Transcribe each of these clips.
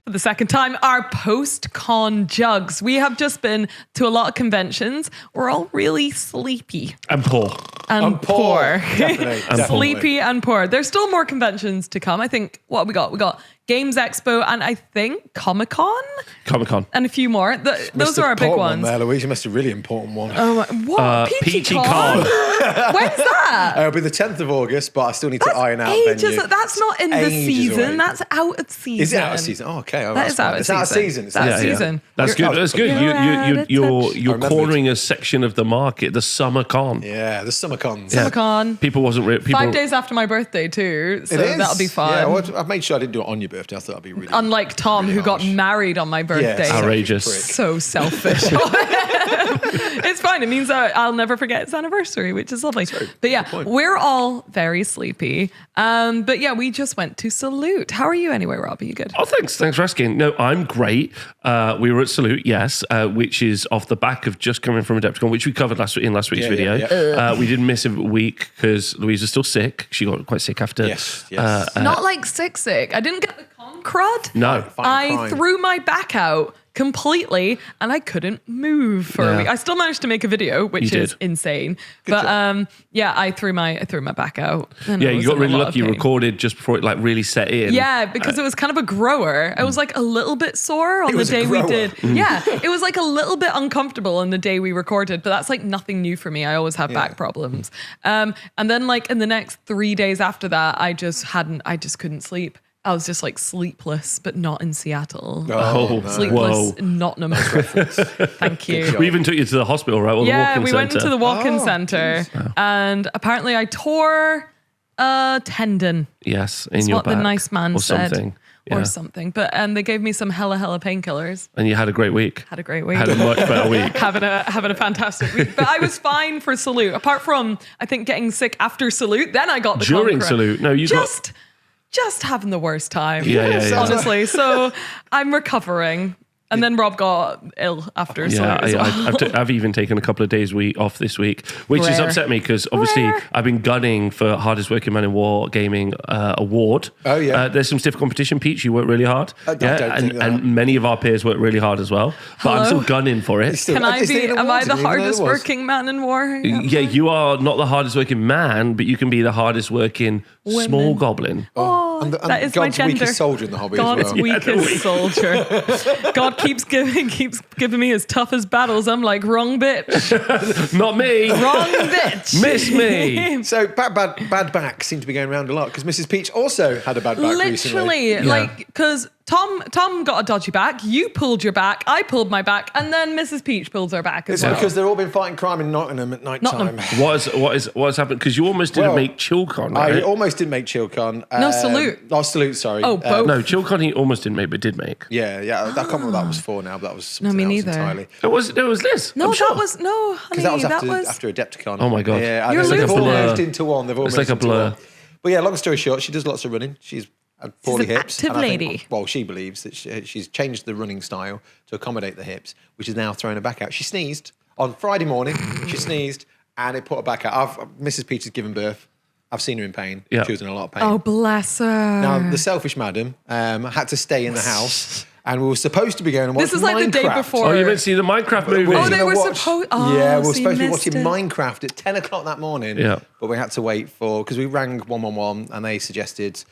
The second time, our post-con Juggz. We have just been to a lot of conventions. We're all really sleepy. And poor. And poor. Definitely. Sleepy and poor. There's still more conventions to come. I think, what have we got? We got Games Expo and I think Comic-Con? Comic-Con. And a few more. Those are our big ones. There, Louise, you missed a really important one. Oh, what? Peachy Con? Con. When's that? It'll be the 10th of August, but I still need to iron out Ages. venue. That's not in the Ages season. away. That's out of season. Is it out of season? Oh, okay. Oh, That is out of It's season. out of season. It's Out out of of season. That's good. That's good. You're out of You're remembered. cornering a section of the market, the summer con. Yeah, the summer cons. Comic-Con. People wasn't really. 5 days after my birthday too, so It is. that'll be fun. Yeah, well, I've made sure I didn't do it on your birthday. I thought that'd be really. Unlike Tom, really who got harsh. married on my birthday. Yeah, Outrageous. prick. So selfish. It's fine. It means I'll never forget its anniversary, which is lovely. But yeah, we're all very sleepy. But yeah, we just went to Salute. How are you anyway, Rob? Are you good? Oh, thanks for asking. No, I'm great. We were at Salute, yes, which is off the back of just coming from Adepticon, which we covered last week's video. Yeah. We didn't miss a week because Louise was still sick. She got quite sick after. Yes. Not like sick. I didn't get the con crud. No. I threw my back out completely and I couldn't move for a week. I still managed to make a video, which You is did. insane. Good But yeah, I threw my back out. And I Yeah, was you got in a really lot of lucky. You pain. recorded just before it like really set in. Yeah, because it was kind of a grower. I was like a little bit sore on the was a day we grower. did. Yeah, it was like a little bit uncomfortable on the day we recorded, but that's like nothing new for me. I always have back problems. And then like in the next 3 days after that, I just couldn't sleep. I was just like sleepless, but not in Seattle. Oh, no. Sleepless Whoa. in Nottingham. Thank you. We even took you to the hospital, right? Or Yeah, the we walk-in went into the walk-in Oh, center, and apparently I tore a tendon. Yes, in That's your what back. the nice man or said. Something. Or Yeah. something. But they gave me some hella painkillers. And you had a great week. Had a great week. Had a much better week. having a fantastic week. But I was fine for Salute. Apart from, I think, getting sick after Salute. Then I got the During Conqueror. Salute. No, you Just having the worst time. Yeah. Honestly. So I'm recovering. And then Rob got ill after Salute as well. I've even taken a couple of days off this week, which has Rare. upset me because obviously Rare. I've been gunning for hardest working man in Wargaming award. Oh, yeah. There's some stiff competition. Peach, you work really hard. I don't think that. And many of our peers work really hard as well. But I'm Hello? still gunning for it. Am I Is there an the award? Didn't even know hardest there was. working man in war? Yeah, you are not the hardest working man, but you can be the hardest working small goblin. And That is my God's gender. weakest soldier in the hobby God's as well. weakest soldier. God keeps giving me as tough as battles. I'm like, wrong bitch. Not me. Wrong bitch. Miss me. So bad back seem to be going around a lot because Mrs. Peach also had a bad back recently. Literally, like, because Tom got a dodgy back, you pulled your back, I pulled my back, and then Mrs. Peach pulled her back as It's well. because they've all been fighting crime in Nottingham at night time. What has happened? Because you almost didn't Well, make ChillCon, right? I almost didn't make ChillCon. No, Salute. Oh, Salute, sorry. Oh, both. No, ChillCon he almost didn't make, but did make. Yeah. I can't remember what that was for now, but that was something me else neither. entirely. It was this. no, I'm sure. that was, no, honey, Because that was after Adepticon. Oh my God. Yeah, You're they've all losing it. merged into one. They've all It's merged like a into blur. one. But yeah, long story short, she does lots of running. She's had poorly an hips. active and I think- lady. well, she believes that she's changed the running style to accommodate the hips, which is now throwing her back out. She sneezed on Friday morning. She sneezed and it put her back out. Mrs. Peach has given birth. I've seen her in pain. Yeah. She was in a lot of pain. Oh, bless her. Now, the selfish madam had to stay in the house, and we were supposed to be going and watch This is like the day Minecraft. before. Oh, you went to see the Minecraft movie? We Oh, were they gonna were watch- supposed- oh, yeah, we so were you supposed to be missed watching it. Minecraft at 10 o'clock that morning. Yeah. But we had to wait because we rang 111 and they suggested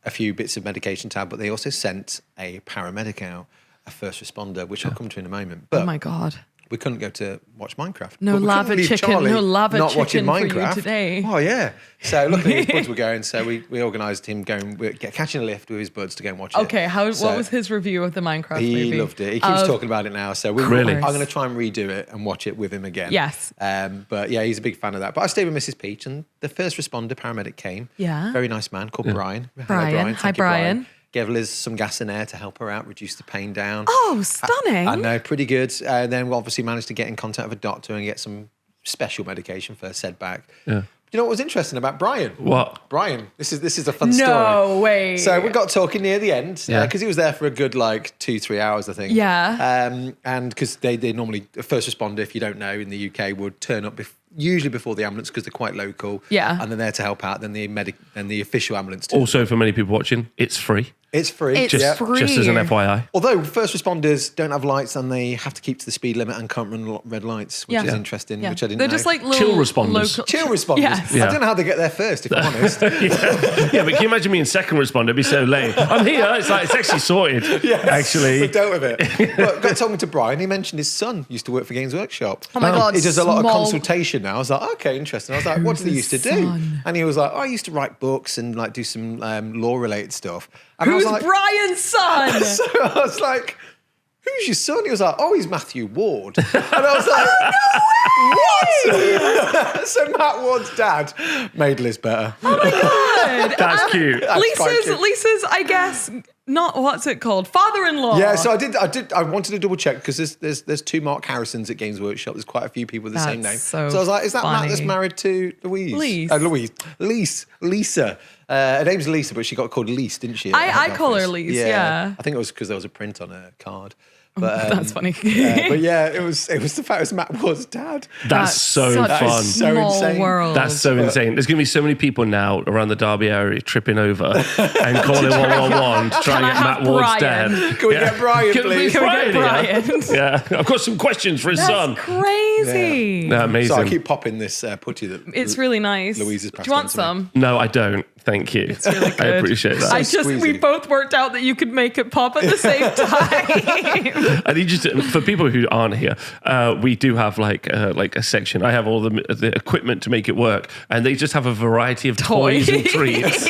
a few bits of medication tab, but they also sent a paramedic out, a first responder, which I'll come to in a moment. But Oh my God. we couldn't go to watch Minecraft. No But we couldn't lava leave chicken, Charlie no lava not watching chicken for you Minecraft. today. Oh yeah. So luckily his buds were going, so we organised him catching a lift with his buds to go and watch it. Okay, what So was his review of the Minecraft he movie? loved it. He keeps talking about it now. So Really? I'm going to try and redo it and watch it with him again. Yes. But yeah, he's a big fan of that. But I stayed with Mrs. Peach and the first responder paramedic came. Yeah. Very nice man called Brian. Hello, Brian. Hi, Thank you, Brian. Gave Liz some gas and air to help her out, reduce the pain down. Oh, stunning. I know, pretty good. Then we obviously managed to get in contact with a doctor and get some special medication for said back. Yeah. You know what was interesting about Brian? What? Brian, this is a fun story. No way. So we got talking near the end because Yeah. he was there for a good 2-3 hours, I think. Yeah. And because they normally, a first responder, if you don't know, in the UK would turn up usually before the ambulance because they're quite local. Yeah. And they're there to help out. Then the official ambulance too. Also, for many people watching, it's free. It's free. It's yeah. free. Just as an FYI. Although first responders don't have lights and they have to keep to the speed limit and can't run red lights, which is interesting, which I didn't They're know. just like little Chill responders. local- Chill responders. Yes. I don't know how they get there first, if I'm honest. Yeah, but can you imagine being second responder? It'd be so late. I'm here. It's actually sorted. Yes, Actually. we dealt with it. But got talking to Brian, he mentioned his son used to work for Games Workshop. Oh my God, He does a lot of small- consultation now. I was like, okay, interesting. I was like, what do they Who's used to his do? son? And he was like, I used to write books and do some law-related stuff. And Who's I was like, Brian's son? So I was like, who's your son? He was like, oh, he's Matthew Ward. And I was like, what? So Matt Ward's dad made Liz better. Oh my God. That's cute. That's quite cute. Lisa's, I guess, not what's it called? Father-in-law. Yeah, so I wanted to double check because there's two Mark Harrisons at Games Workshop. There's quite a few people with the same name. That's so I was like, is that Matt funny. that's married to Louise? Lise. Lisa. Her name's Lisa, but she got called Lise, didn't she? I call her Lise, yeah. I think it was because there was a print on her card. But, That's funny. but yeah, it was the fact it was Matt Ward's dad. That's so such a fun. so small insane. world. That's so insane. There's going to be so many people now around the Derby area tripping over and calling 111 to try and get Matt Ward's Brian? dad. Can we get Brian, please? Can we get Brian? Yeah, I've got some questions for his That's son. crazy. Yeah, amazing. So I keep popping this putty that It's really nice. Louise has Do passed you on want to me. some? No, I don't. Thank you. It's really good. I appreciate that. We squeezy. both worked out that you could make it pop at the same time. I need you to, for people who aren't here, we do have like a section. I have all the equipment to make it work, and they just have a variety of toys and treats.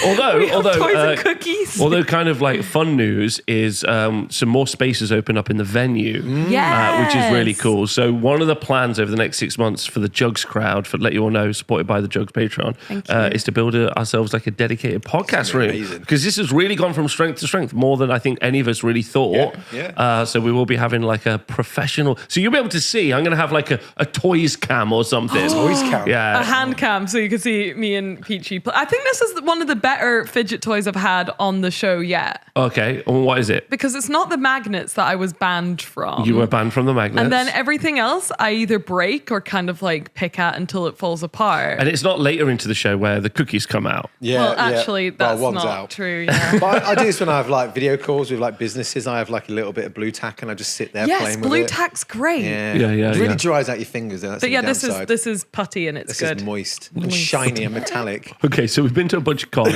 Although toys and cookies. Although kind of like fun news is some more spaces open up in the venue, which is really cool. So one of the plans over the next 6 months for the Juggz crowd, for let you all know, supported by the Juggz Patreon, is to build ourselves like a dedicated podcast room. amazing. Because this has really gone from strength to strength, more than I think any of us really thought. Yeah. So we will be having like a professional. So you'll be able to see. I'm going to have like a toys cam or something. Toys cam. Yeah. A hand cam so you can see me and Peachy. I think this is one of the better fidget toys I've had on the show yet. Okay. And what is it? Because it's not the magnets that I was banned from. You were banned from the magnets. And then everything else I either break or kind of like pick at until it falls apart. And it's not later into the show where the cookies come out. Yeah, well, actually, that's one's not out. true. Yeah. But I do this when I have like video calls with like businesses. I have like a little bit of blue tack and I just sit there Yes, playing with blue it. tack's great. Yeah, Yeah, It really yeah. dries out your fingers. Though. That's But the yeah, downside. this is putty and it's This good. is moist and shiny and metallic. Okay, so we've been to a bunch of cons.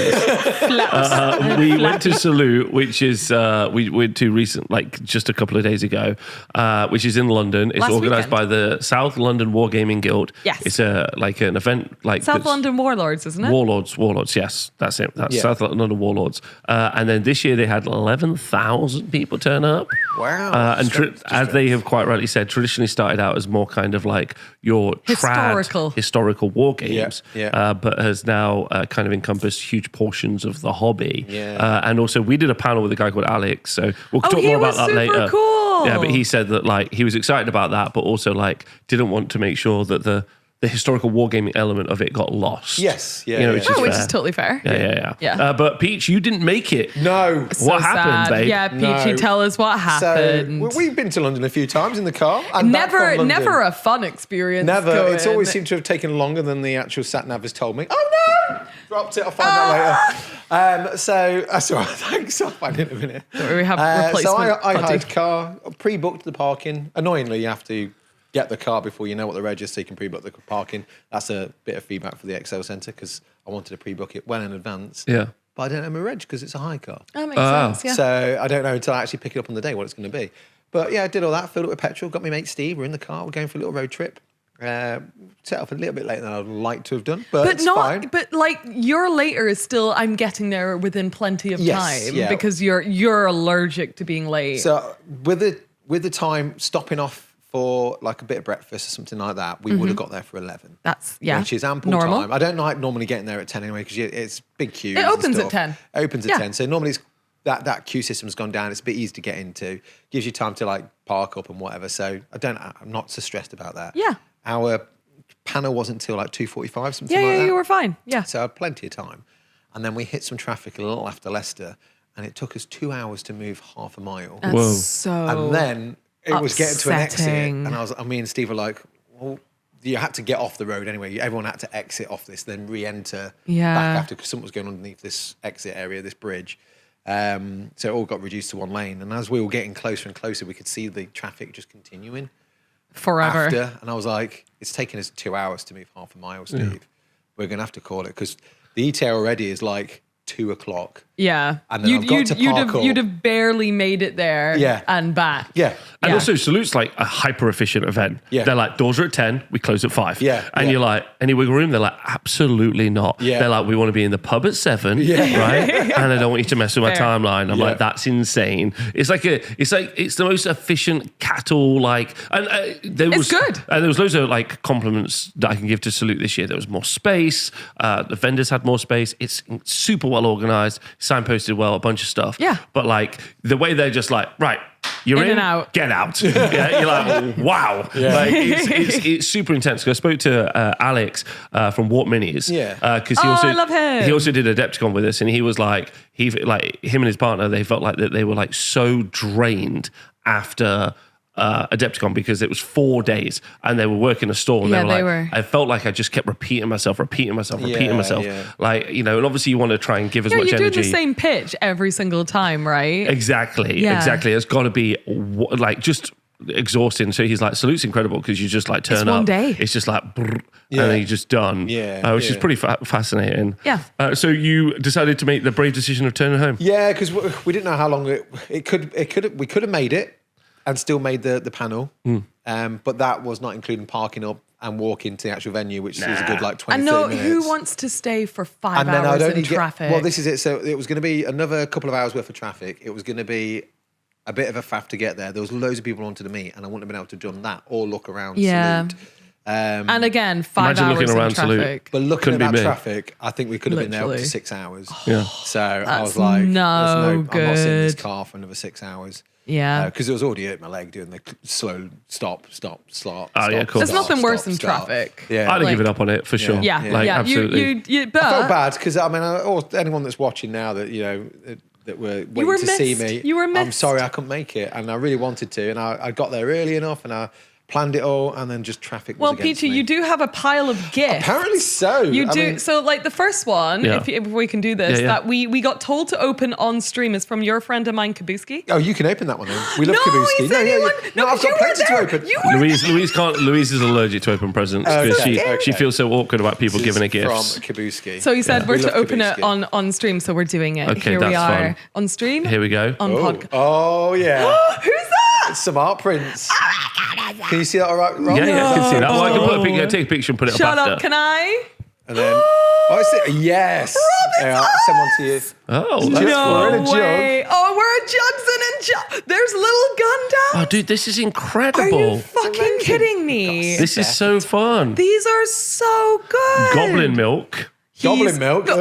We went to Salute, which is we went to recent, like just a couple of days ago, which is in London. It's Last organised by weekend. the South London Wargaming Guild. Yes. It's like an event like South that's- London Warlords, isn't it? Warlords, yes, that's it. That's Yeah. South London Warlords. And then this year they had 11,000 people turn up. Wow. And Strength to as they strength. have quite rightly said, traditionally started out as more kind of like your historical war games, yeah. but has now kind of encompassed huge portions of the hobby. Yeah. And also, we did a panel with a guy called Alex, so we'll talk he more about was that super later. cool. Yeah, but he said that like he was excited about that, but also like didn't want to make sure that the historical wargaming element of it got lost. Yes, yeah, You know, yeah. which Oh, is which fair. is totally fair. Yeah. But Peach, you didn't make it. No. So What happened, sad. babe? Yeah, Peachy, No. tell us what happened. So we've been to London a few times in the car. And back from London. Never a fun experience. Never. going. It's always seemed to have taken longer than the actual sat nav has told me. Oh no! Dropped it. I'll find that later. So that's all right. Thanks. I'll find it in a minute. We have replacement. So I putty. hired a car, pre-booked the parking. Annoyingly, you have to get the car before you know what the reg is, so you can pre-book the parking. That's a bit of feedback for the Excel Centre because I wanted to pre-book it well in advance. Yeah. But I don't know my reg because it's a high car. That makes sense. Yeah. So I don't know until I actually pick it up on the day what it's going to be. But yeah, I did all that, filled it with petrol, got my mate Steve, we're in the car, we're going for a little road trip. Set off a little bit later than I'd like to have done, but it's fine. But like your later is still. I'm getting there within plenty of Yes, time yeah. because you're allergic to being late. So with the time stopping off for like a bit of breakfast or something like that, we would have got there for 11. That's Which is ample normal. time. I don't like normally getting there at 10 anyway because it's big queues. It and opens at stuff. 10. It opens at Yeah. 10. So normally it's that queue system's gone down. It's a bit easy to get into. Gives you time to like park up and whatever. So I'm not so stressed about that. Yeah. Our panel wasn't until like 2:45, something Yeah, like yeah, that. you were fine. Yeah. So I had plenty of time. And then we hit some traffic a little after Leicester, and it took us 2 hours to move half a mile. That's Whoa. so And then it was getting to an exit, upsetting. and me and Steve were like, well, you had to get off the road anyway. Everyone had to exit off this, then re-enter back after, because something was going underneath this exit area, this bridge. So it all got reduced to one lane. And as we were getting closer and closer, we could see the traffic just continuing forever. after. And I was like, it's taken us 2 hours to move half a mile, Steve. We're going to have to call it, because the ETA already is like 2 o'clock. Yeah. And then I've got to park up. You'd have barely made it there and back. Yeah. And also, Salute's like a hyper efficient event. Yeah. They're like, doors are at 10, we close at 5. Yeah. And you're like, any wiggle room? They're like, absolutely not. Yeah. They're like, we want to be in the pub at 7, right? And I don't want you to mess with my Fair. timeline. I'm like, that's insane. It's the most efficient cattle, like, and there was good. And there was loads of like compliments that I can give to Salute this year. There was more space. The vendors had more space. It's super well organized, signposted well, a bunch of stuff. Yeah. But like the way they're just like, right, you're in and out. get out. Yeah, you're like, wow. Like, it's super intense. 'Cause I spoke to Alex from Warp Minis. Yeah. Because I love him. He also did Adepticon with us, and he was like, him and his partner, they felt like that they were like so drained after Adepticon, because it was 4 days and they were working a store, and Yeah, they they were were. like, I felt like I just kept repeating myself. Yeah. Like, you know, and obviously you want to try and give as much you're energy. doing the same pitch every single time, right? Exactly. Yeah. It's got to be like just exhausting. So he's like, Salute's incredible, because you just like turn It's up. one day. It's just like, brrr, and then you're just done. Yeah, which is yeah. pretty fascinating. Yeah. So you decided to make the brave decision of turning home. Yeah, because we didn't know how long we could have made it and still made the panel. But that was not including parking up and walking to the actual venue, which is a good like 20, I know 30 minutes. who wants to stay for 5 and then hours I'd only in traffic. Well, this is it. So it was going to be another couple of hours worth of traffic. It was going to be a bit of a faff to get there. There was loads of people wanted to meet, and I wouldn't have been able to done that or look around. Yeah. Salute. And again, 5 Imagine hours looking in around Salute. traffic. But looking Couldn't at be that me. traffic, I think we could have been there up to Literally. 6 hours. Yeah. So I That's was like, I'm not sitting in this good. car for another 6 hours. Yeah. Because it was already hurt my leg doing the slow stop. Oh, yeah, cool. There's nothing worse stop, than stop. traffic. Yeah. I'd have Like- given up on it for sure. Yeah, Like, yeah. absolutely. But I felt bad because I mean, or anyone that's watching now that that were waiting were to see missed. me. You were I'm missed. sorry I couldn't make it, and I really wanted to, and I got there early enough, and I planned it all, and then just traffic was well, against Peachy, me. you do have a pile of gifts. Apparently so. You I do. mean, So, like the first one, Yeah. if we can do this, Yeah, yeah. that we got told to open on stream is from your friend of mine, Kabuski. oh, you can open that one then. We love No, Kabuski. he said he won- no, I've 'cause you got were plenty to there. open. You were Louise can't. Louise is allergic to open presents because Okay. she feels so awkward about people This giving her is gifts. from Kabuski. So he said We we're to love open Kabuski. it on stream, so we're doing it. Okay, Here we that's are fun. on stream. Here we go. On podcast. Oh yeah. Who's that? It's some art prints. Can you see that all right, Rob? Yeah, I can see that. Well, I can put a picture, take a picture and put it Shut up up! after. Can I? And then, yes. Yeah, I'll send one to you. Oh, that's No. fun. We're in a jug. way! Oh, we're a Juggz and Juggz. There's little Gundam. Oh, dude, this is Are incredible. you fucking amazing. kidding me? This is so fun. These are so good. Goblin milk. Goblin milk. Ugh.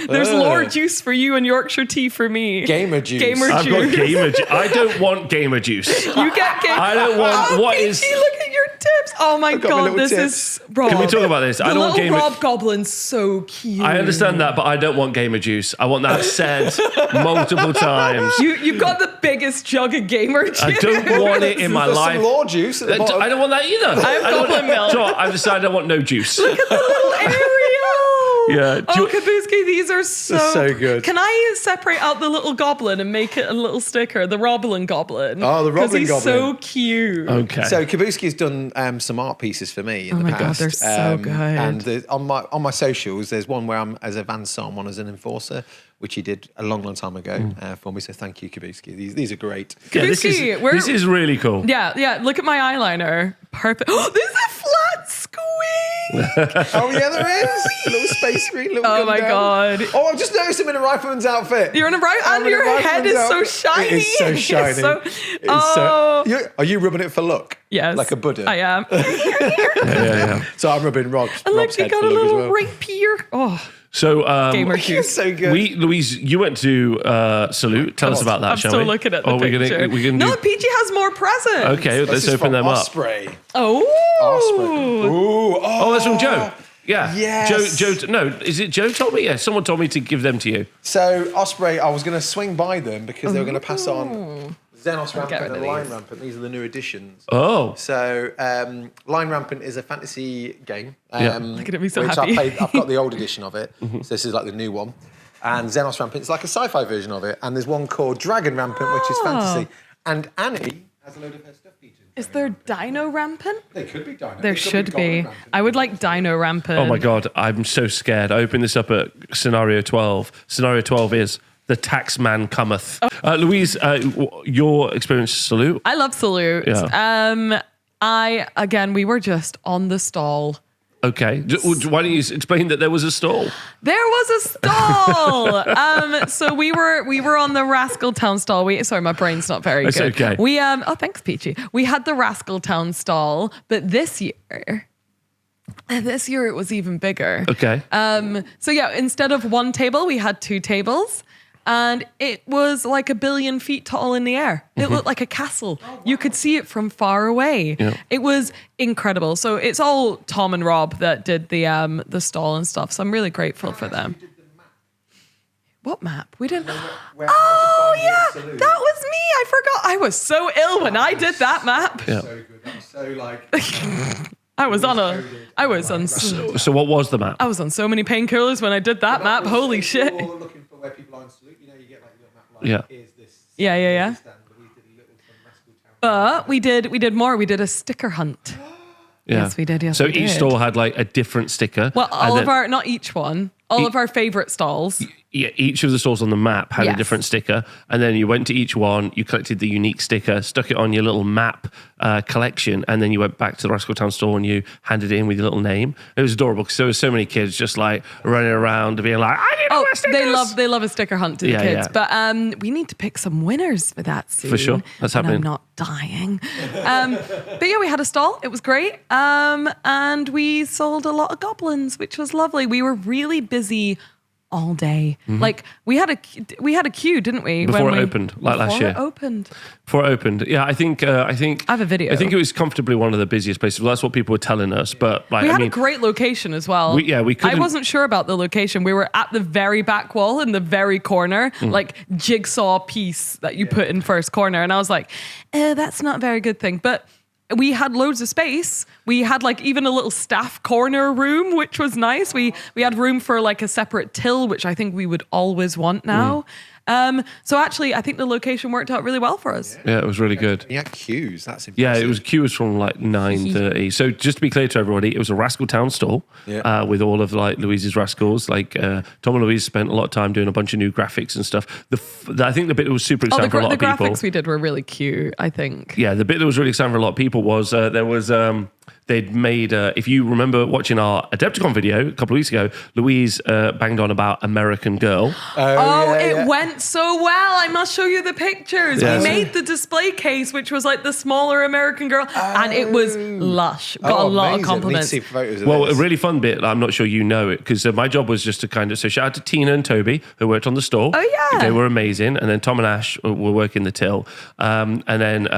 There's lore juice for you and Yorkshire tea for me. Gamer juice. Gamer I've got juice. gamer juice. I don't want gamer juice. You get game. I don't want- Oh, what Peachy, is- look at your tips. Oh my got my god, little this tips. is Rob. Can we talk about this? The I don't want little gamer. Rob Goblin's so cute. I understand that, but I don't want gamer juice. I want that said multiple times. You've got the biggest jug of gamer juice. I don't want it in my There's life. some law juice at the bottom. I don't want that either. I have goblin milk. So I've decided I want no juice. Little Ariel. Yeah, do Oh, you- Kabuski, these are so good. Can I separate out the little goblin and make it a little sticker? The Roblin goblin. Oh, the Roblin 'Cause he's goblin. so cute. Okay. So Kabuski's done some art pieces for me in Oh the my God, past. they're so good. And on my socials, there's one where I'm as a Van Son, one as an enforcer, which he did a long time ago for me. So thank you, Kabuski. These are great. Yeah, this Kabuski, is really cool. Yeah. Look at my eyeliner. Perfect. Oh, this is a flat squeak. Oh yeah, there is a little space green. Little Oh my Gundam. God. Oh, I've just noticed him in a rifleman's outfit. You're in a right, I'm and in a your head rifleman's is so outfit. shiny. It is so It's shiny. so- It's oh. Are you rubbing it for luck? Yes. Like a Buddha. I am. Yeah. So I'm rubbing Rob's And look, you head got for a luck as little well. rapier. Oh, So gamer You're juice. so good. Louise, you went to Salute. Tell us about that, I'm shall still we? looking at the we're picture. gonna No, do. Peachy has more presents. Okay, This let's is open from them up. Osprey. Oh. Osprey. Ooh, Oh, that's from Joe. Yeah. Yes. Joe. No, is it Joe told me? Yeah, someone told me to give them to you. So Osprey, I was going to swing by them because they were going to pass on Xenos get Rampant rid and of Line these. Rampant. These are the new additions. Oh. So Line Rampant is a fantasy game. Look at me so which happy. I've got the old edition of it. So this is like the new one. And Xenos Rampant is like a sci-fi version of it. And there's one called Dragon Rampant, which is fantasy. And Annie has a load of her stuff featured. Is there Dino Rampant? They could be Dino. There should be. I would like Dino Rampant. Oh my God, I'm so scared. I opened this up at scenario 12. Scenario 12 is the taxman cometh. Louise, your experience, Salute? I love Salute. Yeah. We were just on the stall. Okay. Why don't you explain that there was a stall? There was a stall. So we were on the Rascal Town stall. Sorry, my brain's not very It's good. okay. Thanks, Peachy. We had the Rascal Town stall, but this year it was even bigger. Okay. So yeah, instead of one table, we had two tables. And it was like 1 billion feet tall in the air. It looked like a castle. Oh, wow. You could see it from far away. Yeah. It was incredible. So it's all Tom and Rob that did the stall and stuff. So I'm really grateful for them. Did the map. What map? We didn't. Oh Yeah, that was me. I forgot. I was so ill when I did that map. Yeah. So good. That was so like. I was on So what was the map? I was on so many painkillers when I did that map. Holy shit. You're looking for where people are on Salute. You know, you get like a little map like, Yeah. here's this. Yeah. Here's this stand, but we did a little from Rascal Town. But we did more. We did a sticker hunt. Yeah. Yes, we did. Yes, so we each did. stall had like a different sticker. Well, and then- not each one. All of our favorite stalls. Yeah, each of the stalls on the map had a Yes. different sticker, and then you went to each one, you collected the unique sticker, stuck it on your little map collection, and then you went back to the Rascal Town store and you handed it in with your little name. It was adorable because there were so many kids just like running around being like, "I need more stickers." they love a sticker hunt to the Yeah, kids. yeah. But we need to pick some winners for that soon. For sure. That's when happening. I'm not dying. But yeah, we had a stall. It was great. And we sold a lot of goblins, which was lovely. We were really busy all day. Like we had a queue, didn't we? Before it opened, like last year. Before it opened. Yeah, I think I have a video. I think it was comfortably one of the busiest places. Well, that's what people were telling us. But like, We had a great location as well. we I couldn't- wasn't sure about the location. We were at the very back wall in the very corner, like jigsaw piece that you put in first corner. And I was like, that's not a very good thing. But we had loads of space. We had like even a little staff corner room, which was nice. We had room for like a separate till, which I think we would always want now. So actually, I think the location worked out really well for us. Yeah, it was really good. Yeah, queues. That's impressive. Yeah, it was queues from like 9:30. So just to be clear to everybody, it was a Rascal Town stall with all of like Louise's Rascals. Like Tom and Louise spent a lot of time doing a bunch of new graphics and stuff. I think the bit that was super exciting for a lot of people. The graphics we did were really cute, I think. Yeah, the bit that was really exciting for a lot of people was there was they'd made if you remember watching our Adepticon video a couple of weeks ago, Louise banged on about American Girl. It went so well. I must show you the pictures. Yeah. We made the display case, which was like the smaller American Girl, and it was lush. Got a lot of amazing. compliments. Need to see photos of Well, this. a really fun bit, I'm not sure you know it, because my job was just to kind of, so shout out to Tina and Toby, who worked on the store. Oh, yeah. They were amazing. And then Tom and Ash were working the till. And then,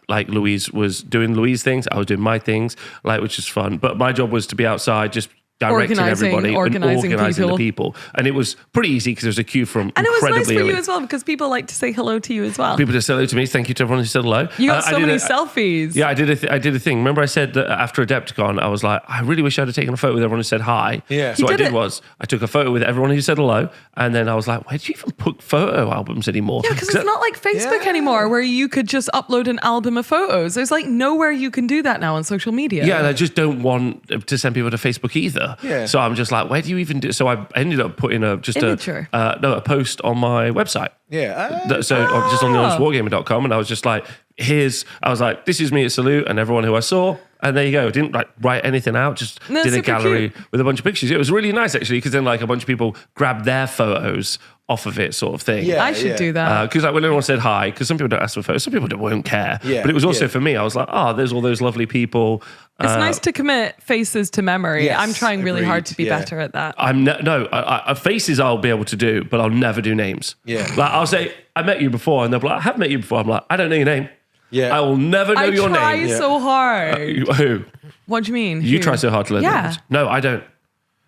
like, Louise was doing Louise things, I was doing my things, like, which is fun. But my job was to be outside, just directing everybody and organizing the people. And it was pretty easy because there was a queue from And it was nice incredibly for early. you as well, because people like to say hello to you as well. People just said hello to me. Thank you to everyone who said hello. You got I so did many a- selfies. Yeah, I did a thing. Remember I said that after Adepticon, I was like, I really wish I'd have taken a photo with everyone who said hi. Yeah. So You what I did did it. was I took a photo with everyone who said hello. And then I was like, where do you even put photo albums anymore? Yeah, because it's not like Facebook Yeah. anymore where you could just upload an album of photos. There's like nowhere you can do that now on social media. Yeah, and I just don't want to send people to Facebook either. Yeah. So I'm just like, where do you even do? So I ended up putting a Imager. a post on my website. Yeah. So I'm just on the wargaming.com, and I was just like, I was like, this is me at Salute and everyone who I saw. And there you go. I didn't like write anything out, just No, did a super gallery cute. with a bunch of pictures. It was really nice actually, because then like a bunch of people grabbed their photos off of it, sort of thing. Yeah. I should do that. Because like when everyone said hi, because some people don't ask for photos, some people won't care. Yeah, But it was also yeah. for me, I was like, there's all those lovely people. It's nice to commit faces to memory. Yes, I'm trying really hard agreed, to be yeah. better at that. Faces I'll be able to do, but I'll never do names. Yeah. Like I'll say, I met you before, and they'll be like, I have met you before. I'm like, I don't know your name. Yeah. I will never know I your try name. so hard. Who? What do you mean? You try so hard to learn names. No, I don't.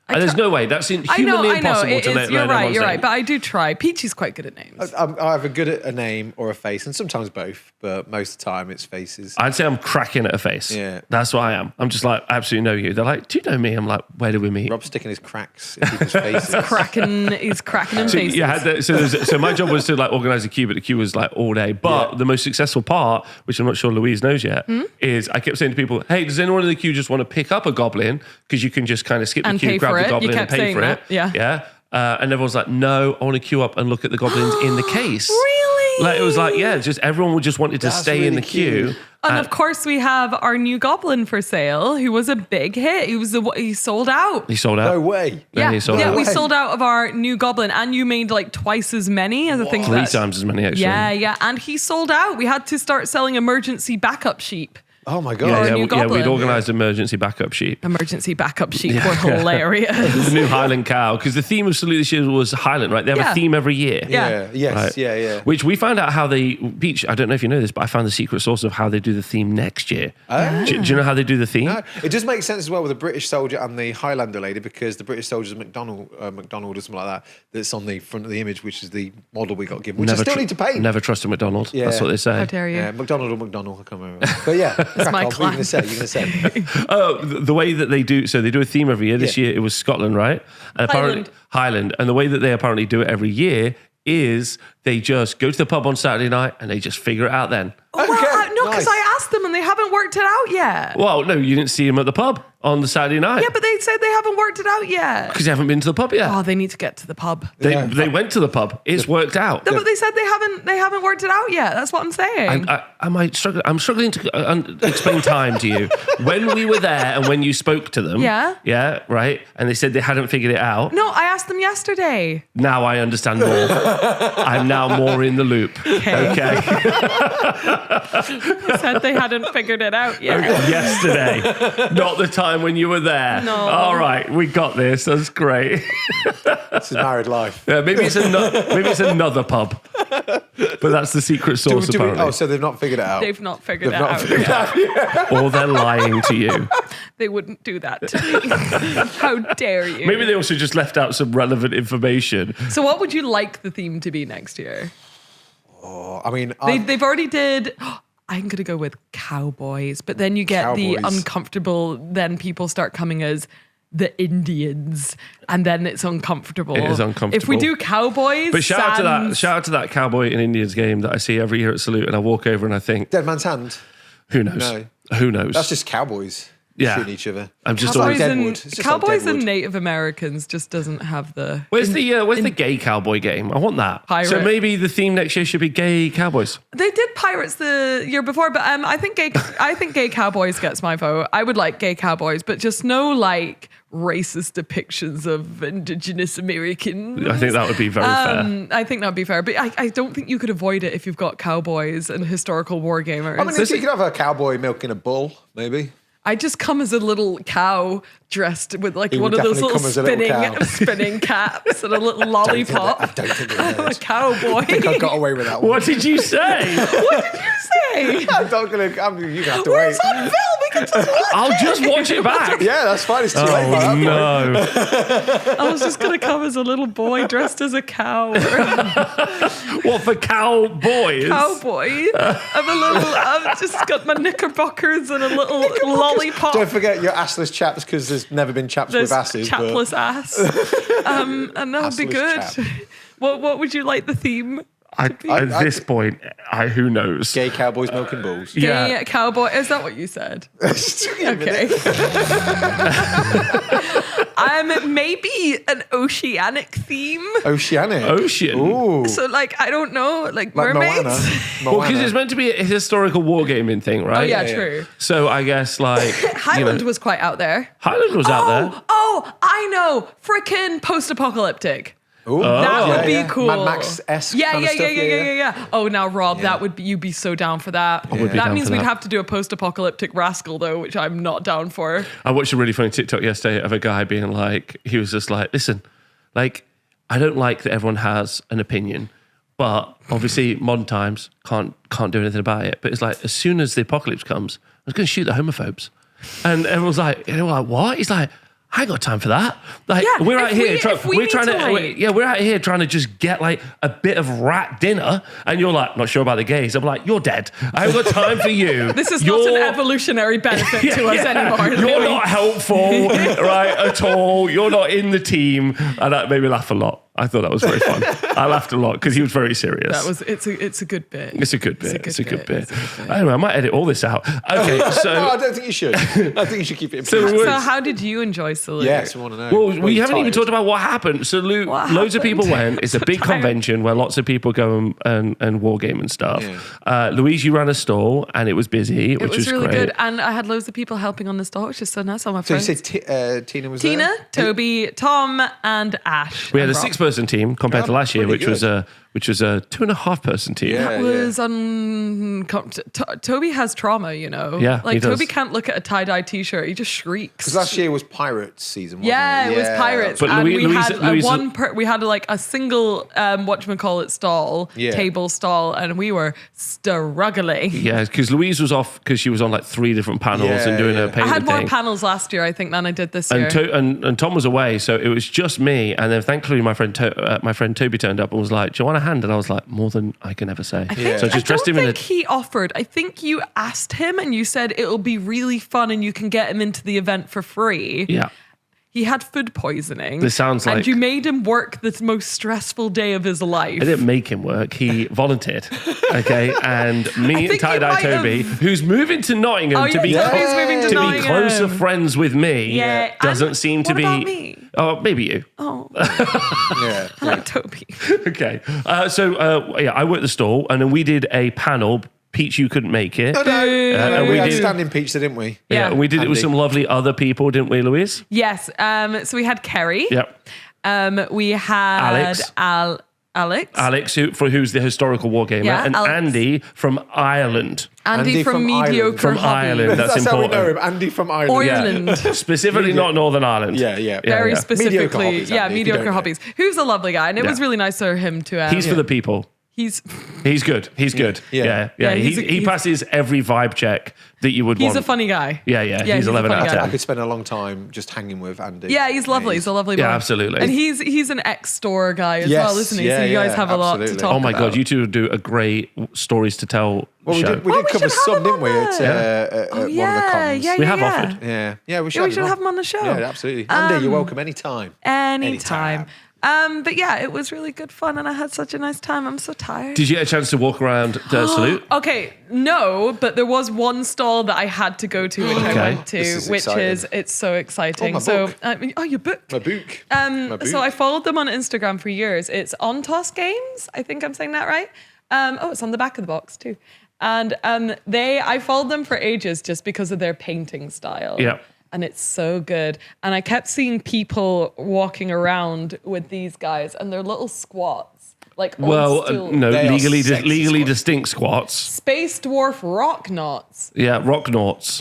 There's no way. That's humanly impossible to learn. You're right. But I do try. Peachy's quite good at names. I'm either good at a name or a face, and sometimes both, but most of the time it's faces. I'd say I'm cracking at a face. Yeah. That's what I am. I'm just like, I absolutely know you. They're like, do you know me? I'm like, where did we meet? Rob's sticking his cracks in people's faces. He's cracking in faces. Yeah, so my job was to like organize a queue, but the queue was like all day. But the most successful part, which I'm not sure Louise knows yet, is I kept saying to people, hey, does anyone in the queue just want to pick up a goblin? Because you can just kind of skip the queue, grab the goblin and pay for it. Yeah. And everyone's like, no, I want to queue up and look at the goblins in the case. Really? Like it was like, just everyone just wanted to stay really in the cute. queue. And of course, we have our new goblin for sale, who was a big hit. He sold out. He sold out. No way. He sold out. We sold out of our new goblin, and you made like twice as many as I think. 3 times as many, actually. Yeah, and he sold out. We had to start selling emergency backup sheep. Oh my God. We'd organised emergency backup sheep. Emergency backup sheep were hilarious. The new Highland cow, because the theme of Salute this year was Highland, right? They have a theme every year. Which we found out how they, Peach, I don't know if you know this, but I found the secret source of how they do the theme next year. Oh. Do you know how they do the theme? No. It does make sense as well with the British soldier and the Highlander lady, because the British soldier's McDonald or something like that, that's on the front of the image, which is the model we got given, which I still need to paint. Never trust a McDonald. That's what they say. How dare you? Yeah, McDonald or McDonald, I can't remember. But yeah, that's my clan. You're going to say. The way that they do, so they do a theme every year. This year it was Scotland, right? And apparently Highland. And the way that they apparently do it every year is they just go to the pub on Saturday night and they just figure it out then. Oh, well, no, because I asked them and they haven't worked it out yet. Well, no, you didn't see them at the pub on the Saturday night. Yeah, but they said they haven't worked it out yet. Because they haven't been to the pub yet. Oh, they need to get to the pub. They went to the pub. It's worked out. No, but they said they haven't worked it out yet. That's what I'm saying. I'm struggling to explain time to you. When we were there and when you spoke to them. Yeah, right? And they said they hadn't figured it out. No, I asked them yesterday. Now I understand more. I'm now more in the loop. Okay. They said they hadn't figured it out yet. Yesterday. Not the time when you were there. No. All right, we got this. That's great. This is married life. Yeah, maybe it's another pub. But that's the secret source, apparently. So they've not figured it out. They've not figured it out yet. Or they're lying to you. They wouldn't do that to me. How dare you? Maybe they also just left out some relevant information. So what would you like the theme to be next year? Oh, I mean... They've already did... I'm going to go with cowboys. But then you get the uncomfortable... Then people start coming as the Indians. And then it's uncomfortable. It is uncomfortable. If we do cowboys... But shout out to that cowboy and Indians game that I see every year at Salute, and I walk over and I think... Dead Man's Hand? Who knows? No. Who knows? That's just cowboys. Shooting each other. I'm just Cowboys and Native Americans just doesn't have the... Where's the gay cowboy game? I want that. Pirate. So maybe the theme next year should be gay cowboys. They did pirates the year before, but I think gay cowboys gets my vote. I would like gay cowboys, but just no like racist depictions of Indigenous Americans. I think that would be very fair. I think that would be fair, but I don't think you could avoid it if you've got cowboys and historical wargamers. I mean, if you could have a cowboy milking a bull, maybe. I just come as a little cow dressed with like one of those little spinning caps and a little lollipop. I don't think I'm a cowboy. I think I got away with that one. What did you say? What did you say? I'm not going to... You're going to have to Where's wait. on film? We can just watch I'll just watch it back. Yeah, that's fine. It's too late by that no. I was just going to come as a little boy dressed as a cow. What, for cowboys? Cowboy. I've just got my knickerbockers and a little lollipop. Don't forget your assless chaps, because there's never been chaps with asses. Chapless ass. And that would be good. What would you like the theme? At this point, who knows? Gay cowboys milking bulls. Gay cowboy. Is that what you said? Okay. Maybe an oceanic theme. Oceanic? Ocean. Ooh. So, like, I don't know, like mermaids? Moana. Well, because it's meant to be a historical wargaming thing, right? Oh, yeah, true. So I guess, like... Highland was quite out there. Highland was out there. Oh, I know. Frickin' post-apocalyptic. Ooh. That would be cool. Mad Max-esque kind of stuff. Yeah. Oh, now Rob, you'd be so down for that. That means we'd have to do a post-apocalyptic Rascal though, which I'm not down for. I watched a really funny TikTok yesterday of a guy being like, he was just like, listen, like, I don't like that everyone has an opinion, but obviously modern times can't do anything about it. But it's like, as soon as the apocalypse comes, I was going to shoot the homophobes. And everyone's like, what? He's like, I ain't got time for that. Like, Yeah, we're out here we're out here trying to just get like a bit of rat dinner, and you're like, not sure about the gays. I'm like, you're dead. I haven't got time for you. This is not an evolutionary benefit to us anymore. You're not helpful, right, at all. You're not in the team. And that made me laugh a lot. I thought that was very fun. I laughed a lot because he was very serious. It's a good bit. It's a good bit. Anyway, I might edit all this out. Okay, so no, I don't think you should. I think you should keep it in. So how did you enjoy Salute? Yes, we want to know. Well, we haven't even talked about what happened. So loads of people went. It's a big convention where lots of people go and wargame and stuff. Yeah. Louise, you ran a stall and it was busy, which was really great. Good. And I had loads of people helping on the stall, which is so nice. All my friends. So you said Tina was there? Tina, Toby, Tom, and Ash. We had a 6-person team compared to last year, which was a 2.5-person team. Yeah, that was Toby has trauma, you know. Yeah, like he does. Toby can't look at a tie-dye t-shirt; he just shrieks. Because last year was Pirates season, wasn't it was Pirates. But and Louise, we had like a single whatchamacallit stall, table stall, and we were struggling. Yeah, because Louise was off because she was on like 3 different panels and doing a painting. I had more panels last year, I think, than I did this year. And Tom was away, so it was just me. And then thankfully, my friend Toby turned up and was like, "Do you want a hand?" And I was like, "More than I can ever say." So I just dressed him in a. He offered. I think you asked him, and you said it'll be really fun, and you can get him into the event for free. Yeah. He had food poisoning. This sounds like... And you made him work the most stressful day of his life. I didn't make him work. He volunteered. Okay. And me and Tie-Dye Toby, who's moving to Nottingham to be closer friends with me, doesn't seem to be... What about me? Oh, maybe you. Oh. like Toby. Okay. I worked the stall and then we did a panel. Peach, you couldn't make it. No. We had standing Peach, didn't we? Yeah, and we did it with some lovely other people, didn't we, Louise? Yes. So we had Kerry. Yep. We had Alex. Who's the historical wargamer, and Alex. Andy from Ireland. Andy from Mediocre From Ireland, that's important. How we know him. Andy from Ireland. Ireland. Specifically not Northern Ireland. Very specifically. Mediocre hobbies. Who's a lovely guy, and it was really nice for him to... He's for the people. He's good. He's good. Yeah. He passes every vibe check that you would want. He's a funny guy. Yeah. He's 11 out of 10. I could spend a long time just hanging with Andy. Yeah, he's lovely. He's a lovely boy. Yeah, absolutely. And he's an ex-store guy as well, isn't he? So you guys have a lot to talk about. Oh my God, you two do a great stories to tell show. We did cover some, didn't we? At one of the cons. We have offered. Yeah, we should have him on the show. Yeah, absolutely. Andy, you're welcome anytime. Anytime. But yeah, it was really good fun and I had such a nice time. I'm so tired. Did you get a chance to walk around Salute? Okay, no, but there was one stall that I had to go to, which I went to, it's so exciting. Your book. My book. So I followed them on Instagram for years. It's On Toss Games. I think I'm saying that right. It's on the back of the box too. And I followed them for ages just because of their painting style. Yeah. And it's so good. And I kept seeing people walking around with these guys and their little squats. Like legally distinct squats. Space Dwarf Rock Knots. Yeah, Rock Knots.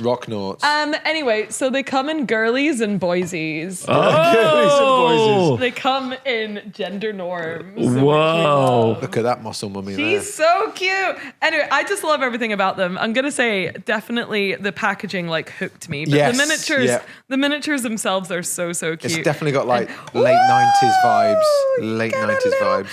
Anyway, so they come in girlies and boysies. Oh! They come in gender norms. Whoa. Look at that muscle mummy there. She's so cute. Anyway, I just love everything about them. I'm going to say definitely the packaging hooked me. But the miniatures themselves are so cute. It's definitely got late 90s vibes.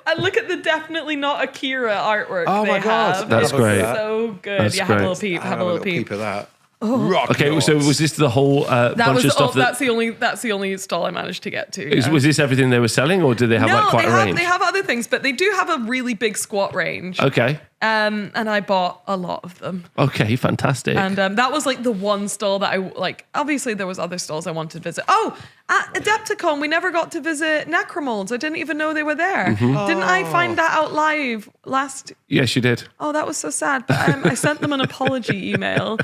And look at the definitely not Akira artwork. Oh my God. That's great. So good. That's have a little peep. Have a little peep of that. Okay, so was this the whole bunch of stuff? That's the only stall I managed to get to. Was this everything they were selling, or did they have quite a range? They have other things, but they do have a really big squat range. Okay. And I bought a lot of them. Okay, fantastic. And that was the one stall that I obviously there was other stalls I wanted to visit. Oh, at Adepticon we never got to visit Necromolds. I didn't even know they were there. Mm-hmm. Didn't I find that out live last? Yes, you did. Oh, that was so sad. But I sent them an apology email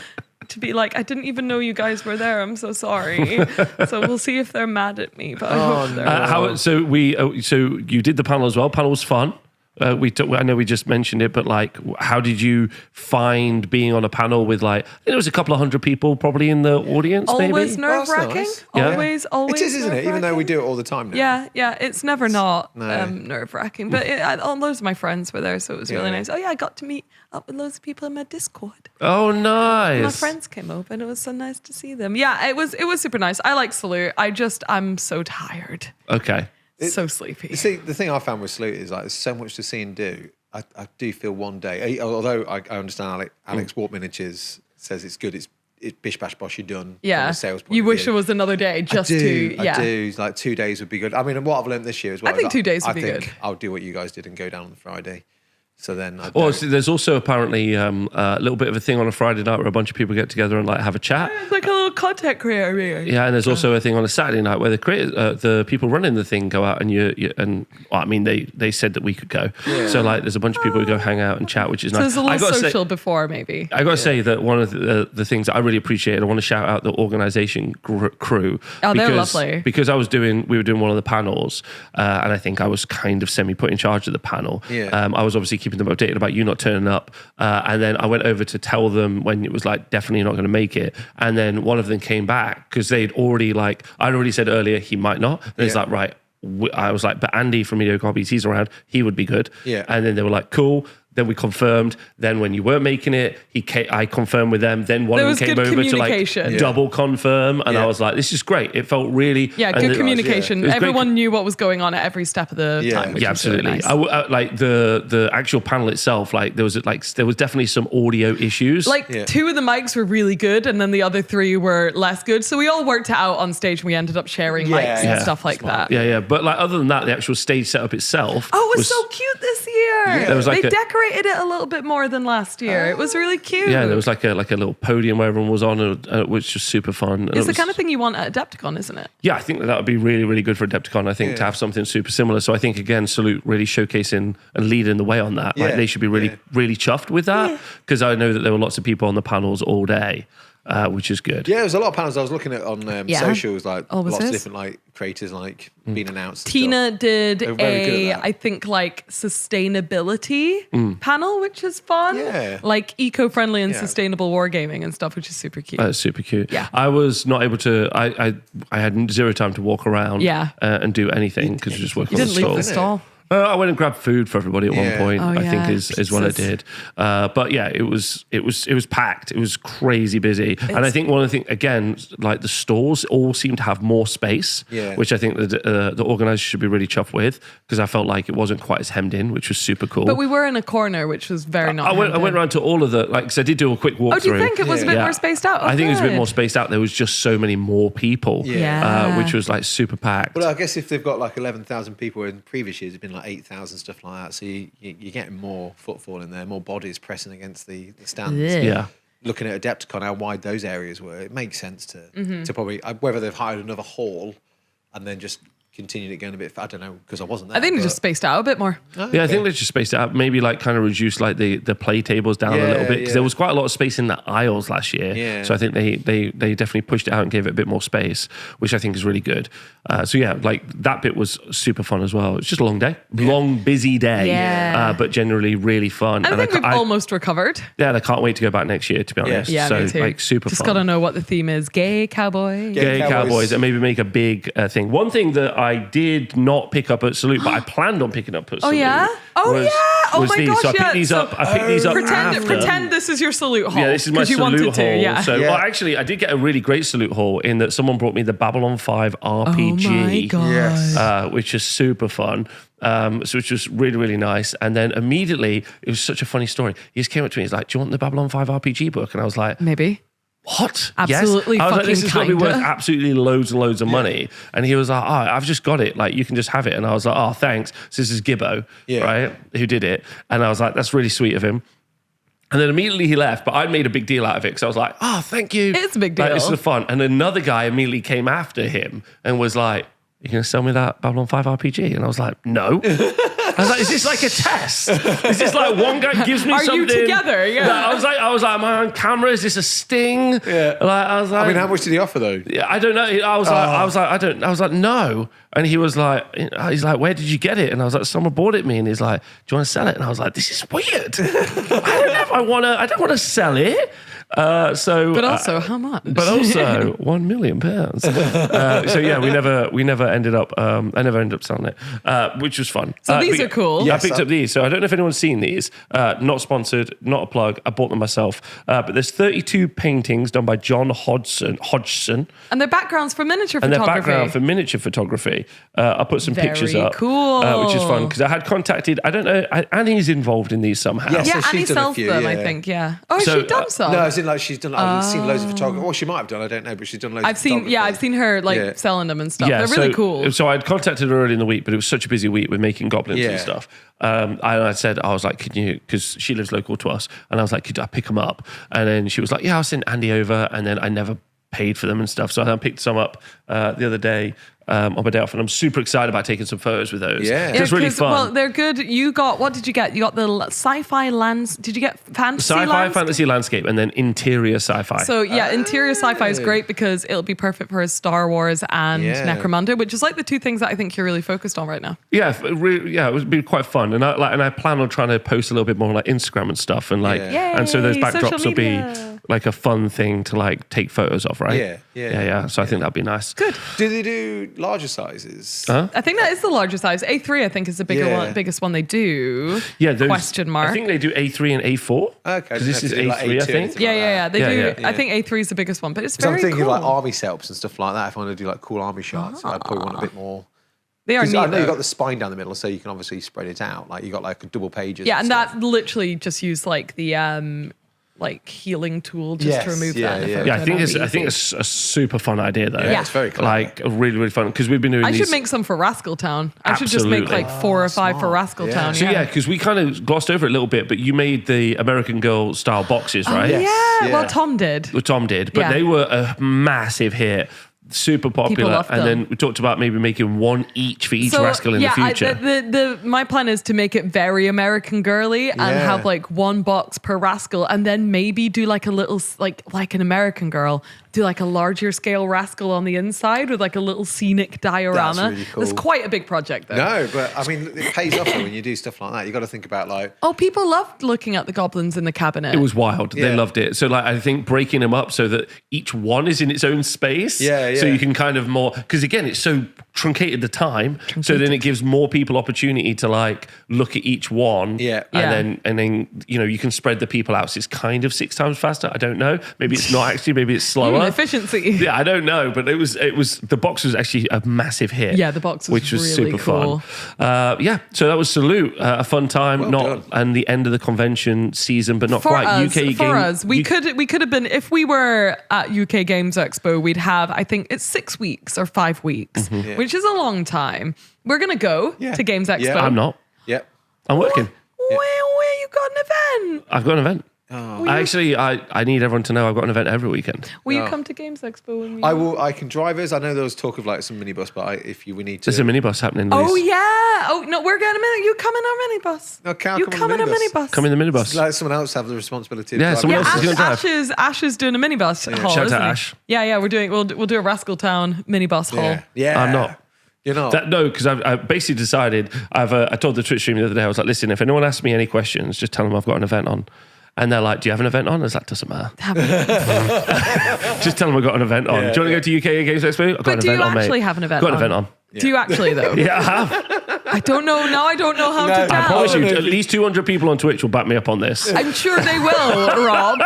to be like, I didn't even know you guys were there. I'm so sorry. So we'll see if they're mad at me. But I hope they're So you did the panel as well. Panel was fun. I know we just mentioned it, but like, how did you find being on a panel with like, I think there was a couple of hundred people probably in the audience, Always maybe? nerve-wracking. Nice. Always. It is, isn't it? Even though we do it all the time now. Yeah. It's never not nerve-wracking. But loads of my friends were there, so it was really nice. Oh yeah, I got to meet up with loads of people in my Discord. Oh, nice. My friends came over, and it was so nice to see them. Yeah, it was super nice. I like Salute. I'm so tired. Okay. So sleepy. You see, the thing I found with Salute is like there's so much to see and do. I do feel one day, although I understand Alex Warp Miniatures says it's good, it's bish bash bosh, you're done. Yeah. From a sales point you of wish view. it was another day I do. Like 2 days would be good. I mean, what I've learned this year as well. I think 2 days would I be think good. I'll do what you guys did and go down on the Friday. So then, So there's also apparently a little bit of a thing on a Friday night where a bunch of people get together and like have a chat. It's like a little content creator meeting. Yeah, and there's also a thing on a Saturday night where the people running the thing go out and they said that we could go. Yeah. So like there's a bunch of people who go hang out and chat, which is So nice. there's a little social before maybe. I got to say that one of the things that I really appreciate, I want to shout out the organisation crew. Oh, they're lovely. Because we were doing one of the panels, and I think I was kind of semi-put in charge of the panel. Yeah. I was obviously keeping them updated about you not turning up, and then I went over to tell them when it was like definitely not going to make it, and then one of them came back because I'd already said earlier he might not, and it's like, right, I was like, but Andy from Mediocre Hobbies, he's around, he would be good. Yeah. And then they were like, cool. Then we confirmed. Then when you weren't making it, I confirmed with them. Then one There of them was came good over to like double confirm, and I was like, "This is great." It felt really good communication. Everyone knew what was going on at every step of the time. Which Yeah, was really absolutely. nice. Like the actual panel itself. Like there was definitely some audio issues. Like 2 of the mics were really good, and then the other 3 were less good. So we all worked it out on stage, and we ended up sharing mics and stuff like that. Yeah. But like other than that, the actual stage setup itself. Oh, it was so cute this year. Yeah. There was like they decorated it a little bit more than last year. It was really cute. Yeah, there was like a little podium where everyone was on, which was super fun. And it's the kind of thing you want at Adepticon, isn't it? Yeah, I think that would be really, really good for Adepticon. I think to have something super similar. So I think again, Salute really showcasing and leading the way on that. Like they should be really, really chuffed with that because I know that there were lots of people on the panels all day. Which is good. Yeah, there's a lot of panels I was looking at on socials, like Always lots is. of different like creators like being announced. Tina did They were very good at that. I think like sustainability panel, which is fun. Yeah. Like eco-friendly and sustainable wargaming and stuff, which is super cute. That's super cute. Yeah. I was not able to. I had zero time to walk around. And do anything because we just working You on the didn't leave stall. the stall. I went and grabbed food for everybody at one point. Oh, I think yeah, is what I pizzas. did. But yeah, it was packed. It was crazy busy. And I think one of the things again, like the stalls all seem to have more space, which I think the organisers should be really chuffed with because I felt like it wasn't quite as hemmed in, which was super cool. But we were in a corner, which was very not. I went around to all of the because I did do a quick walkthrough. Oh, do you think it was a bit more spaced out? I think it was a bit good. more spaced out. There was just so many more people, which was like super packed. Well, I guess if they've got like 11,000 people in previous years, it's been like 8,000 stuff like that. So you're getting more footfall in there, more bodies pressing against the stands. Yeah. Looking at Adepticon, how wide those areas were, it makes sense to probably whether they've hired another hall and then just continued it going a bit. I don't know because I wasn't there. I think they just spaced out a bit more. Yeah, I think they just spaced it out. Maybe like kind of reduced like the play tables down a little bit because there was quite a lot of space in the aisles last year. Yeah. So I think they definitely pushed it out and gave it a bit more space, which I think is really good. So yeah, like that bit was super fun as well. It's just a long day, long busy day, but generally really fun. I think we've almost recovered. Yeah, and I can't wait to go back next year. To be honest, Yeah, so me too. like super Just fun. got to know what the theme is. Gay cowboy. Gay cowboys and maybe make a big thing. One thing that I did not pick up at Salute, but I planned on picking up at Salute. Oh was my these. gosh, So I picked these up. I picked these up. Pretend this is your Salute haul. Yeah, this is my you Salute wanted haul. to, yeah. So, well, actually, I did get a really great Salute haul in that someone brought me the Babylon 5 RPG, Oh my God. Yes. which is super fun. So which was really, really nice. And then immediately, it was such a funny story. He just came up to me. He's like, "Do you want the Babylon 5 RPG book?" And I was like, Maybe. "What? Absolutely yes." I was like, "This fucking is going to be worth kinda. absolutely loads and loads of money." And he was like, "Oh, I've just got it. Like, you can just have it." And I was like, "Oh, thanks." So this is Gibbo, right, who did it. And I was like, "That's really sweet of him." And then immediately he left, but I made a big deal out of it because I was like, "Oh, thank you." It's a big Like, deal. this is fun. And another guy immediately came after him and was like, "You going to sell me that Babylon 5 RPG?" And I was like, "No." I was like, is this like a test? Is this like one guy gives me Are something? you together? Yeah. I was like, am I on camera? Is this a sting? Yeah. I was like, I mean, how much did he offer though? yeah, I don't know. I was like, no. And he was like, where did you get it? And I was like, someone bought it me. And he's like, do you want to sell it? And I was like, this is weird. I don't want to sell it. But also, how much? But also, £1 million. So yeah, we never ended up. I never ended up selling it, which was fun. So these are cool. I picked up these. So I don't know if anyone's seen these. Not sponsored, not a plug. I bought them myself. But there's 32 paintings done by John Hodgson, and their backgrounds for miniature and photography. their background for miniature photography. I put some pictures up, cool, which is fun because I had contacted. I don't know. Annie's involved in these somehow. Yes. Yeah, So Annie she's done a sells few, them, yeah. I think. Yeah. Oh, So, she done some. No, as in like she's done. I've seen loads of photography. Well, she might have done. I don't know, but she's done loads. I've of seen. photography. Yeah, I've seen her like selling them and stuff. They're really cool. So I'd contacted her early in the week, but it was such a busy week with making goblins Yeah. and stuff. I said, I was like, can you, because she lives local to us, and I was like, could I pick them up? And then she was like, yeah, I'll send Andy over. And then I never paid for them and stuff. So I picked some up the other day on my day off, and I'm super excited about taking some photos with those. Yeah. It's really 'cause, fun. Well, they're good. What did you get? You got the sci-fi lands. Did you get fantasy Sci-fi, landscape? fantasy landscape, and then interior sci-fi. So yeah, interior sci-fi is great because it'll be perfect for Star Wars and Necromunda, which is like the two things that I think you're really focused on right now. Yeah, it would be quite fun, and I plan on trying to post a little bit more on like Instagram and stuff, and like, Yeah. and so those Yay, backdrops social will be media. like a fun thing to like take photos of, right? Yeah. So I think that'd be nice. Good. Do they do larger sizes? I think that is the larger size. A3, I think, is the biggest one they do. Yeah, those, Question mark. I think they do A3 and A4. Okay, because this is they do, like, A3, I A2 think. anything. Yeah. They Yeah, do. yeah. I think A3 is the biggest one, but it's Because very I'm thinking cool. like army setups and stuff like that. If I want to do like cool army shots, I'd probably want a bit more. They are Because neat. I know you've though. got the spine down the middle, so you can obviously spread it out. Like you got like double pages. Yeah, and stuff. that literally just used like the like healing tool just Yes, to remove yeah, that. in a yeah. photo. Yeah, I think That'd be easy. it's a super fun idea though. Yeah. It's very clever. Like really, really fun because we've been doing I these. should make some for Rascal Town. I should just make Absolutely. like 4 or 5 for smart. Rascal Yeah. Town. So yeah, because we kind of glossed over it a little bit, but you made the American Girl style boxes, right? yes. Yeah, Yeah. well, Tom did. Well, Tom did, but Yeah. they were a massive hit, super popular. loved And them. then we talked about maybe making one each for each rascal in the future. My plan is to make it very American girly and Yeah. have like one box per rascal, and then maybe do like a little like an American girl, do like a larger scale rascal on the inside with like a little scenic diorama. really cool. It's quite a big project though. No, but I mean, it pays off though when you do stuff like that. You got to think about like. Oh, people loved looking at the goblins in the cabinet. It was wild. They Yeah. loved it. So like I think breaking them up so that each one is in its own space. Yeah, So yeah. you can kind of more because again it's so truncated the time. So then it gives more people opportunity to like look at each one. Yeah. Yeah. And then you can spread the people out. So it's kind of 6 times faster. I don't know. Maybe it's not actually. Maybe it's slower. efficiency. Yeah, I don't know, but it was the box was actually a massive hit. Yeah, the box was which was really super cool. fun. Yeah, so that was Salute, a fun time, Well not done. and the end of the convention season, but not For quite. us, UK for game. us, we could have been, if we were at UK Games Expo, we'd have, I think it's 6 weeks or 5 weeks, Yeah. which is a long time. We're gonna go Yeah. to Games Expo. Yeah. I'm not. Yep. I'm working. Where you got an event? I've got an event. Oh. I need everyone to know I've got an event every weekend. Will you Oh. come to Games Expo with me? I will. I can drive us. I know there was talk of like some minibus, but we need to. There's a minibus happening. Oh Louise. yeah. Oh no, we're getting a minute. You come in our minibus. Okay, I'll you come come on in a a minibus. minibus. Come in the minibus. Let someone else have the responsibility. Of Yeah, driving. someone Yeah, else is gonna drive. Ash is doing a minibus haul. Shout out isn't he? Ash. Yeah, we're doing. We'll do a Rascal Town minibus haul. Yeah. Yeah. I'm not. You're not. No, because I basically decided. I told the Twitch stream the other day. I was like, listen, if anyone asks me any questions, just tell them I've got an event on. And they're like, do you have an event on? I was like, doesn't matter. Just tell them I've got an event on. Yeah, do you want to go to UK Games Expo? I've got But an do event you on, mate. actually have an event Got an on? event on. Do you actually though? Yeah, I have. I don't know. Now I don't know how to No, I tell. I promise you, know if at least 200 people on Twitch will back me up on this. I'm sure they will, Rob.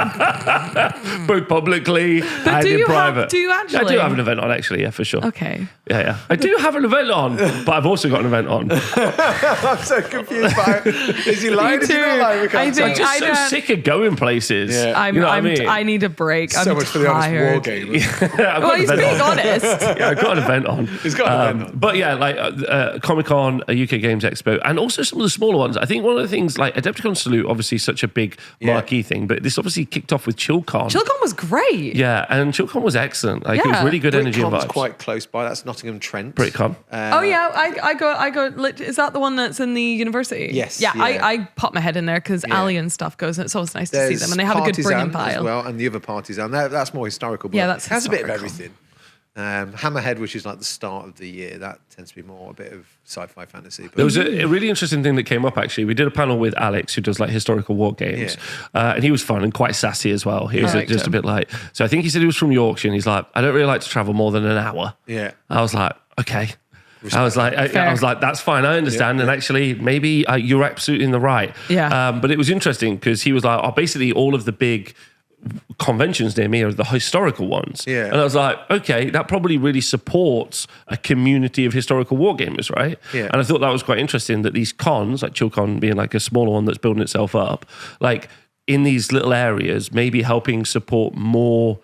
Both publicly and do in you private. have- do you I actually? do have an event on, actually, yeah, for sure. Okay. Yeah. I do have an event on, but I've also got an event on. I'm so confused by it. Is he lying? Is he not too. lying? We can't I tell. think Just so don't- sick of going places. Yeah. You know what I mean? I need a break. So I'm much for the honest war tired. game. I've Well, got an he's event being on. honest. Yeah, I've got an event on. He's got an event on. But yeah, like Comic Con, UK Games Expo, and also some of the smaller ones. I think one of the things, like Adepticon Salute, obviously such a big marquee thing, but this obviously kicked off with ChillCon. ChillCon was great. Yeah, and ChillCon was excellent. Like, it was really good energy and BritCon's vibes. quite close by. That's Nottingham Trent. BritCon. Oh yeah, I go. Is that the one that's in the university? Yes, Yeah, yeah. I pop my head in there because Ali and stuff goes, and it's always nice to see them, and they have a good bringing Partisan as pile. well, and the other Partisan. That's more historical. But Yeah, that's it has a bit of historical. everything. Hammerhead, which is like the start of the year, that tends to be more a bit of sci-fi fantasy. But There was a really interesting thing that came up, actually. We did a panel with Alex, who does like historical war games. And he was fun and quite sassy as well. He was just a bit like, so I think he said he was from Yorkshire, and he's like, I don't really like to travel more than an hour. Yeah. I was like, okay. I was like, that's fine. I understand. And actually, maybe you're absolutely in the right. Yeah. But it was interesting because he was like, basically all of the big conventions near me are the historical ones. Yeah. And I was like, okay, that probably really supports a community of historical war gamers, right? Yeah. And I thought that was quite interesting that these cons, like ChillCon being like a smaller one that's building itself up, like in these little areas, maybe helping support more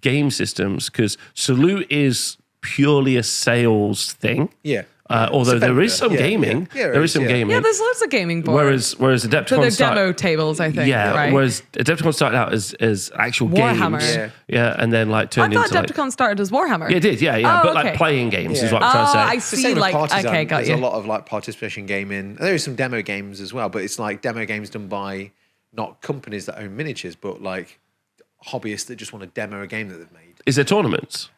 game systems, because Salute is purely a sales thing. Yeah. Although there is some gaming. Yeah, there is some gaming. Yeah, there's loads of gaming boards. Whereas So Adepticon they're demo tables, I think. yeah, right? whereas Adepticon started out as actual Warhammer. games. Yeah, and then like I turned thought into Adepticon started as Warhammer. yeah, it did, yeah. Oh, But like okay. playing games is Yeah. what I'm trying to say. I It's the see. same with Like, Partisan. okay, got There's you. a lot of like participation gaming. There is some demo games as well, but it's like demo games done by not companies that own miniatures, but like hobbyists that just want to demo a game that they've made. Is there tournaments?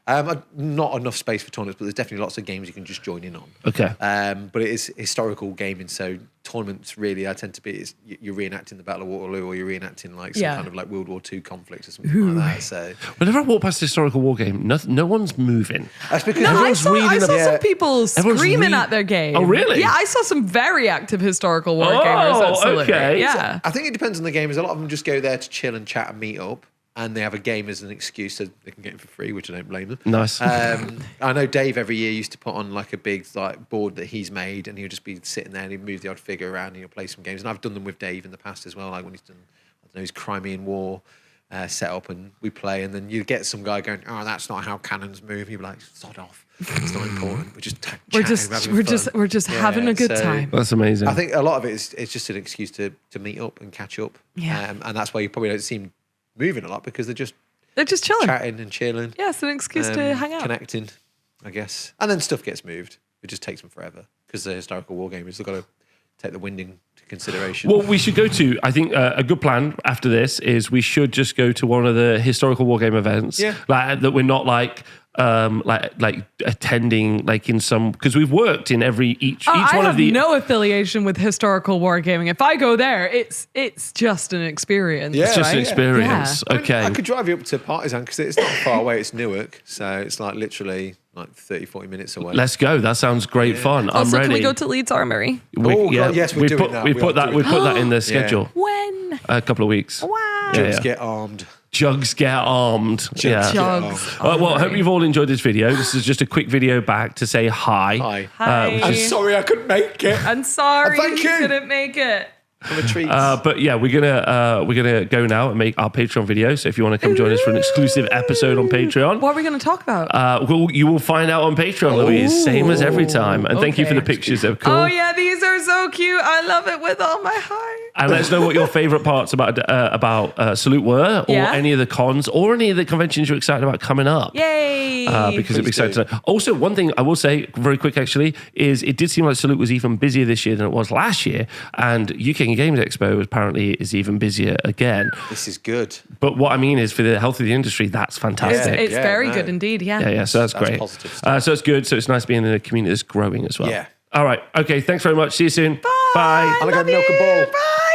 Not enough space for tournaments, but there's definitely lots of games you can just join in on. Okay. But it is historical gaming, so tournaments really I tend to be you're reenacting the Battle of Waterloo, or you're reenacting like some kind of like World War II conflict or something like that. So Whenever I walk past a historical war game, no one's moving. that's because No, I everyone's saw reading some about- people screaming reading- at their game. Oh, really? Yeah, I saw some very active historical war Oh, gamers at Salute. okay. Yeah. I think it depends on the gamers. A lot of them just go there to chill and chat and meet up, and they have a game as an excuse so they can get it for free, which I don't blame them. Nice. I know Dave every year used to put on like a big like board that he's made, and he'll just be sitting there and he'd move the odd figure around and he'll play some games. And I've done them with Dave in the past as well, like when he's done, I don't know, his Crimean War set up, and we play, and then you get some guy going, "Oh, that's not how cannons move." You'd be like, "Sod off, it's not important. We're just We're just having a good time. That's amazing. I think a lot of it is it's just an excuse to meet up and catch up. Yeah. And that's why you probably don't see them moving a lot, because they're just chilling. chatting and chilling. Yeah, it's an excuse to hang out. Connecting, I guess. And then stuff gets moved. It just takes them forever because they're historical war gamers. They've got to take the wind into consideration. Well, we should go to, I think a good plan after this is we should just go to one of the historical war game events. Yeah. Like, that we're not like attending like in some, because we've worked in each I one have of the no affiliation with historical wargaming. If I go there, it's just an experience. Yeah. it's just an right, experience. I mean, Okay. I could drive you up to Partisan because it's not far away. It's Newark. So it's like literally like 30, 40 minutes away. Let's go. That sounds great fun. I'm Also, ready. can we go to Leeds Armory? Oh, God, yes, we're doing that. We We put are that. We doing put that in the schedule. When? A couple of weeks. Wow. Juggz yeah. get armed. Juggz get armed. Yeah. Juggz. Well, I hope you've all enjoyed this video. This is just a quick video back to say hi. Hi. Hi. which I'm is- sorry I couldn't make it. I'm sorry Thank you. couldn't make it. I'm a treat. But yeah, we're gonna go now and make our Patreon video. So if you want to come join us for an exclusive episode on Patreon, What are we going to talk about? you will find out on Patreon, Louise. Same as every time. And thank you for the Okay. pictures. They're cool. Oh yeah, these are so cute. I love it with all my heart. And let us know what your favorite parts about Salute were, or Yeah. any of the cons, or any of the conventions you're excited about coming up. Yay! Because it'd be Please exciting to know. Also, one thing I will say very quick actually is it did seem like Salute was even busier this year than it was last year, and UK Games Expo apparently is even busier again. This is good. But what I mean is, for the health of the industry, that's fantastic. it's Yeah, very no. good indeed. Yeah. Yeah, so that's That's great. positive stuff. So it's good. So it's nice being in a community that's growing as well. Yeah. All right. Okay. Thanks very much. See you soon. Bye. I'm going to milk a ball. Bye.